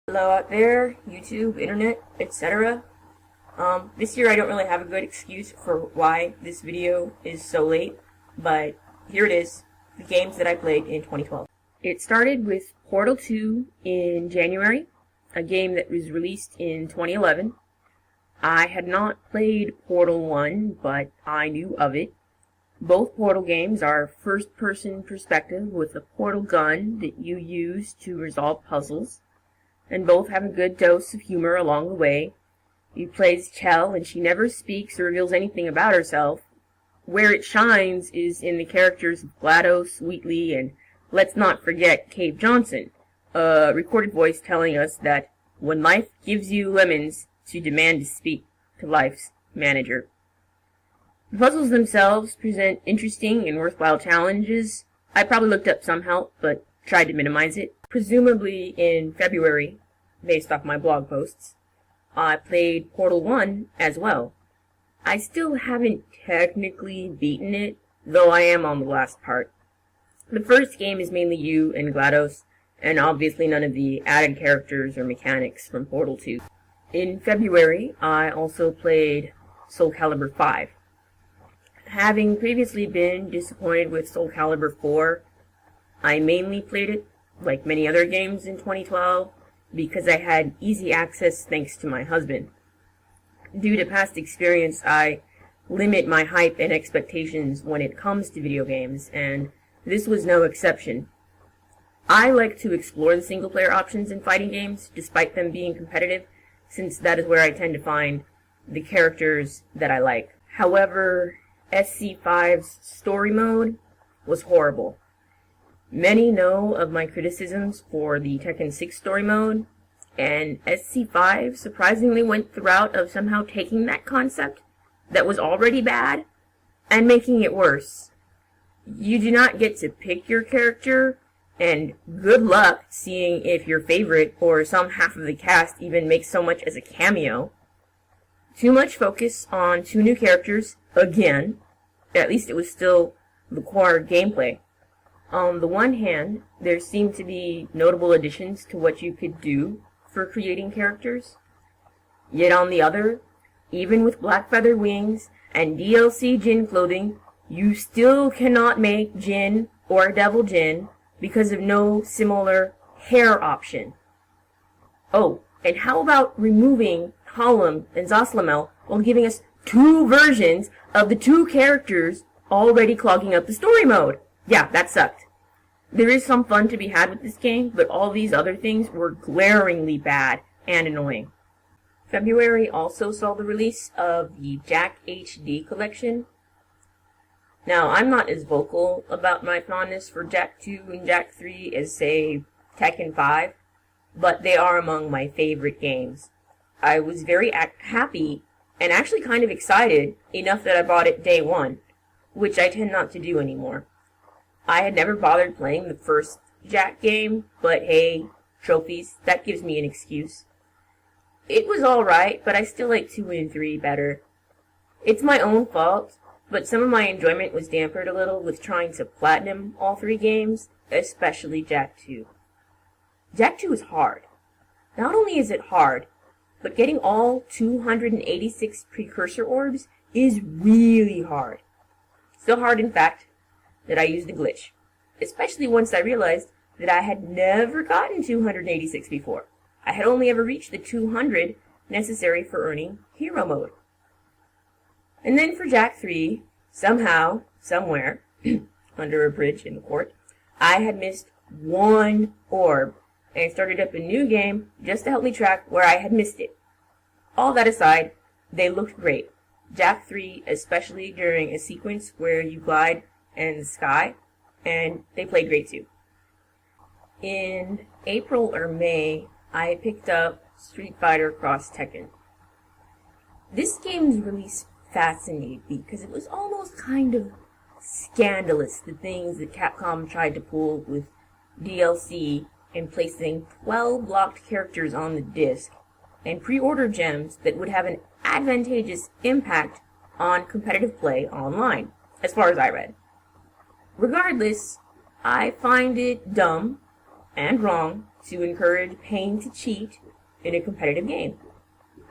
Hello out there, YouTube, internet, etc. This year I don't really have a good excuse for why this video is so late, but here it is, the games that I played in 2012. It started with Portal 2 in January, a game that was released in 2011. I had not played Portal 1, but I knew of it. Both Portal games are first-person perspective with a portal gun that you use to resolve puzzles, and both have a good dose of humor along the way. You play as Chell, and she never speaks or reveals anything about herself. Where it shines is in the characters of GLaDOS, Wheatley, and let's not forget Cave Johnson, a recorded voice telling us that when life gives you lemons, to demand to speak to life's manager. The puzzles themselves present interesting and worthwhile challenges. I probably looked up some help, but tried to minimize it. Presumably in February, based off my blog posts, I played Portal 1 as well. I still haven't technically beaten it, though I am on the last part. The first game is mainly you and GLaDOS, and obviously none of the added characters or mechanics from Portal 2. In February, I also played Calibur V. Having previously been disappointed with Calibur IV, I mainly played it, like many other games in 2012, because I had easy access thanks to my husband. Due to past experience, I limit my hype and expectations when it comes to video games, and this was no exception. I like to explore the single-player options in fighting games, despite them being competitive, since that is where I tend to find the characters that I like. However, SC5's story mode was horrible. Many know of my criticisms for the Tekken 6 story mode, and SC5 surprisingly went the route of somehow taking that concept that was already bad and making it worse. You do not get to pick your character, and good luck seeing if your favorite or some half of the cast even makes so much as a cameo. Too much focus on two new characters, again. At least it was still the core gameplay. On the one hand, there seemed to be notable additions to what you could do for creating characters. Yet on the other, even with black feather wings and DLC Jin clothing, you still cannot make Jin or Devil Jin because of no similar hair option. Oh, and how about removing Hallam and Zoslamel while giving us two versions of the two characters already clogging up the story mode? Yeah, that sucked. There is some fun to be had with this game, but all these other things were glaringly bad and annoying. February also saw the release of the Jak HD Collection. Now, I'm not as vocal about my fondness for Jak 2 and Jak 3 as, say, Tekken 5, but they are among my favorite games. I was very happy and actually kind of excited enough that I bought it day one, which I tend not to do anymore. I had never bothered playing the first Jak game, but hey, trophies, that gives me an excuse. It was alright, but I still like 2 and 3 better. It's my own fault, but some of my enjoyment was dampened a little with trying to platinum all 3 games, especially Jak 2. Jak 2 is hard. Not only is it hard, but getting all 286 precursor orbs is really hard. So hard, in fact, that I used a glitch, especially once I realized that I had never gotten 286 before. I had only ever reached the 200 necessary for earning hero mode. And then for Jak 3, somehow, somewhere, under a bridge in the court, I had missed 1 orb, and started up a new game just to help me track where I had missed it. All that aside, they looked great. Jak 3, especially during a sequence where you glide in the sky, and they played great too. In April or May, I picked up Street Fighter X Tekken. This game's release fascinated me because it was almost kind of scandalous, the things that Capcom tried to pull with DLC and placing 12 blocked characters on the disc and pre-order gems that would have an advantageous impact on competitive play online, as far as I read. Regardless, I find it dumb and wrong to encourage paying to cheat in a competitive game.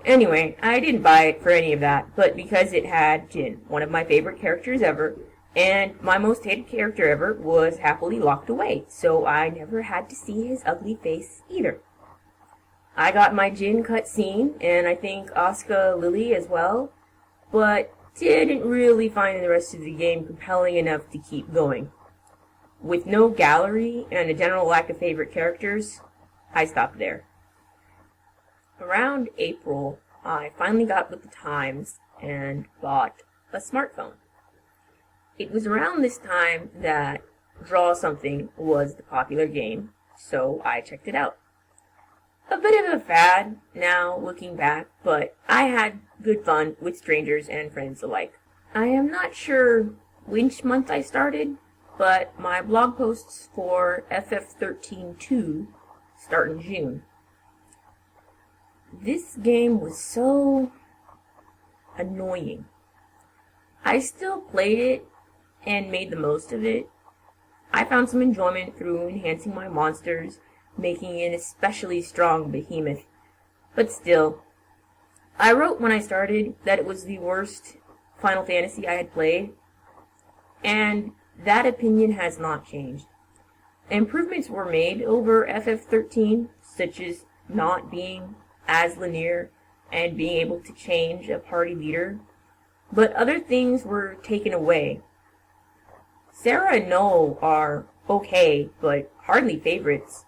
Anyway, I didn't buy it for any of that, but because it had Jin, one of my favorite characters ever, and my most hated character ever was happily locked away, so I never had to see his ugly face either. I got my Jin cutscene, and I think Asuka Lily as well, but didn't really find the rest of the game compelling enough to keep going. With no gallery and a general lack of favorite characters, I stopped there. Around April, I finally got with the times and bought a smartphone. It was around this time that Draw Something was the popular game, so I checked it out. A bit of a fad now looking back, but I had good fun with strangers and friends alike. I am not sure which month I started, but my blog posts for FF13-2 start in June. This game was so annoying. I still played it and made the most of it. I found some enjoyment through enhancing my monsters, making an especially strong behemoth. But still, I wrote when I started that it was the worst Final Fantasy I had played, and that opinion has not changed. Improvements were made over FF13, such as not being as linear and being able to change a party leader, but other things were taken away. Sarah and Noel are okay, but hardly favorites,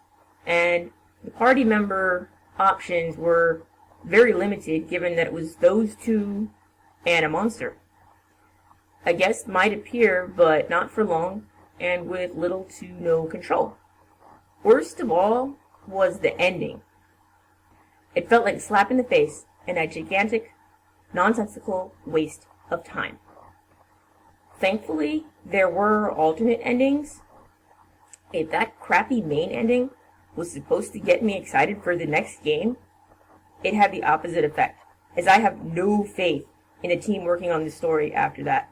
and the party member options were very limited given that it was those two and a monster. A guest might appear, but not for long, and with little to no control. Worst of all was the ending. It felt like a slap in the face and a gigantic, nonsensical waste of time. Thankfully, there were alternate endings. If that crappy main ending was supposed to get me excited for the next game, it had the opposite effect, as I have no faith in the team working on the story after that.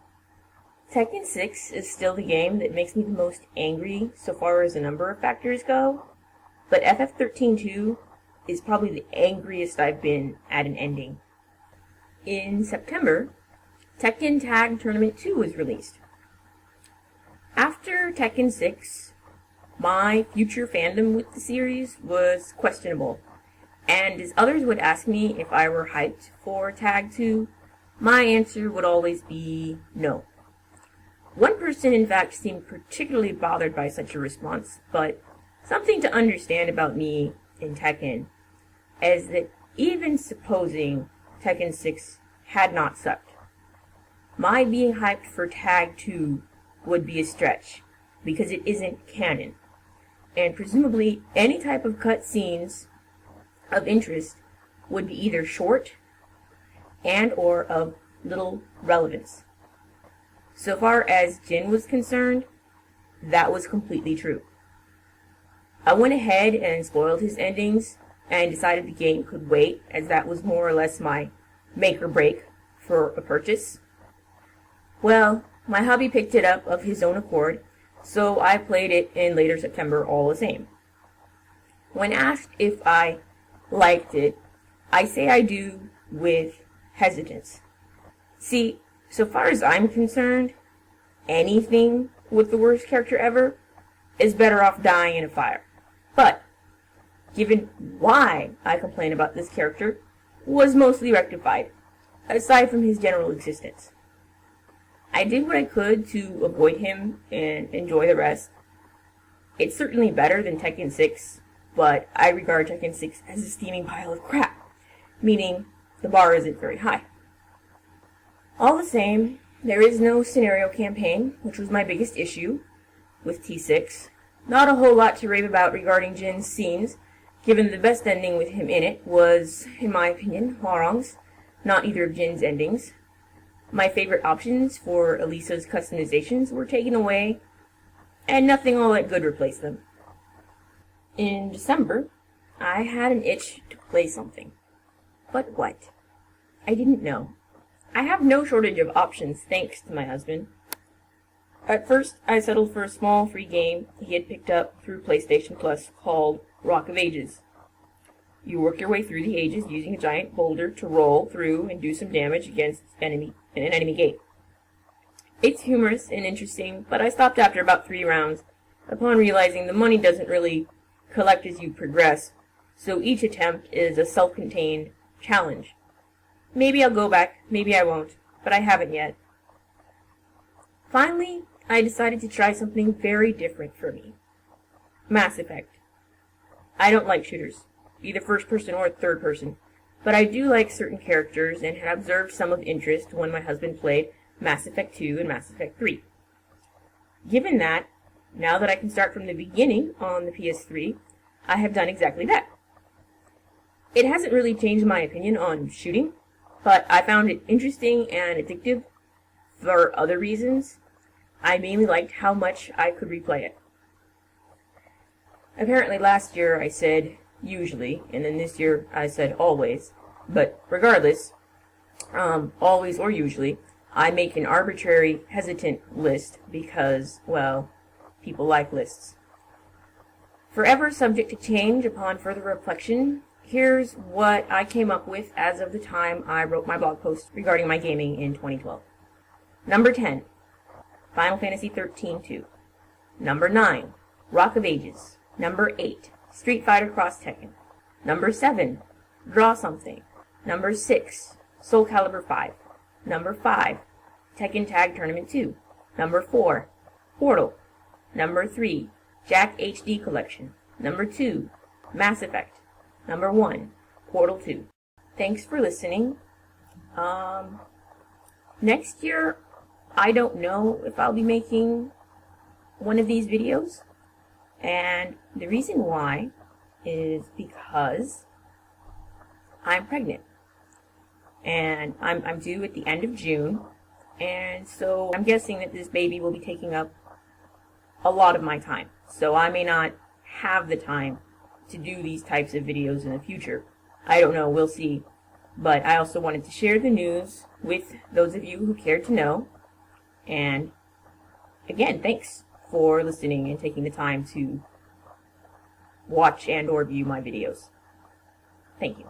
Tekken 6 is still the game that makes me the most angry so far as a number of factors go, but FF13-2 is probably the angriest I've been at an ending. In September, Tekken Tag Tournament 2 was released. After Tekken 6, my future fandom with the series was questionable, and as others would ask me if I were hyped for Tag 2, my answer would always be no. One person, in fact, seemed particularly bothered by such a response, but something to understand about me in Tekken is that even supposing Tekken 6 had not sucked, my being hyped for Tag 2 would be a stretch, because it isn't canon, and presumably any type of cutscenes of interest would be either short and or of little relevance. So far as Jin was concerned, that was completely true. I went ahead and spoiled his endings and decided the game could wait, as that was more or less my make or break for a purchase. Well, my hubby picked it up of his own accord, so I played it in later September all the same. When asked if I liked it, I say I do with hesitance. See, so far as I'm concerned, anything with the worst character ever is better off dying in a fire. But, given why I complain about this character, was mostly rectified, aside from his general existence. I did what I could to avoid him and enjoy the rest. It's certainly better than Tekken 6, but I regard Tekken 6 as a steaming pile of crap, meaning the bar isn't very high. All the same, there is no scenario campaign, which was my biggest issue with T6. Not a whole lot to rave about regarding Jin's scenes, given the best ending with him in it was, in my opinion, Hwarang's, not either of Jin's endings. My favorite options for Elisa's customizations were taken away, and nothing all that good replaced them. In December, I had an itch to play something. But what? I didn't know. I have no shortage of options thanks to my husband. At first, I settled for a small free game he had picked up through PlayStation Plus called Rock of Ages. You work your way through the ages using a giant boulder to roll through and do some damage against an enemy gate. It's humorous and interesting, but I stopped after about 3 rounds upon realizing the money doesn't really collect as you progress, so each attempt is a self-contained challenge. Maybe I'll go back, maybe I won't, but I haven't yet. Finally, I decided to try something very different for me. Mass Effect. I don't like shooters, either first person or third person, but I do like certain characters and had observed some of interest when my husband played Mass Effect 2 and Mass Effect 3. Given that, now that I can start from the beginning on the PS3, I have done exactly that. It hasn't really changed my opinion on shooting, but I found it interesting and addictive for other reasons. I mainly liked how much I could replay it. Apparently last year I said usually, and then this year I said always, but regardless, always or usually, I make an arbitrary, hesitant list because, well, people like lists. Forever subject to change upon further reflection, here's what I came up with as of the time I wrote my blog post regarding my gaming in 2012. Number 10, Final Fantasy XIII 2. Number 9, Rock of Ages. Number 8, Street Fighter Cross Tekken. Number 7, Draw Something. Number 6, Soul Calibur V. Number 5, Tekken Tag Tournament 2. Number 4, Portal. Number 3, Jak HD Collection. Number 2, Mass Effect. Number 1, Portal 2. Thanks for listening. Next year, I don't know if I'll be making one of these videos. And the reason why is because I'm pregnant. And I'm due at the end of June. And so I'm guessing that this baby will be taking up a lot of my time. So I may not have the time to do these types of videos in the future. I don't know, we'll see. But I also wanted to share the news with those of you who cared to know. And again, thanks for listening and taking the time to watch and or view my videos. Thank you.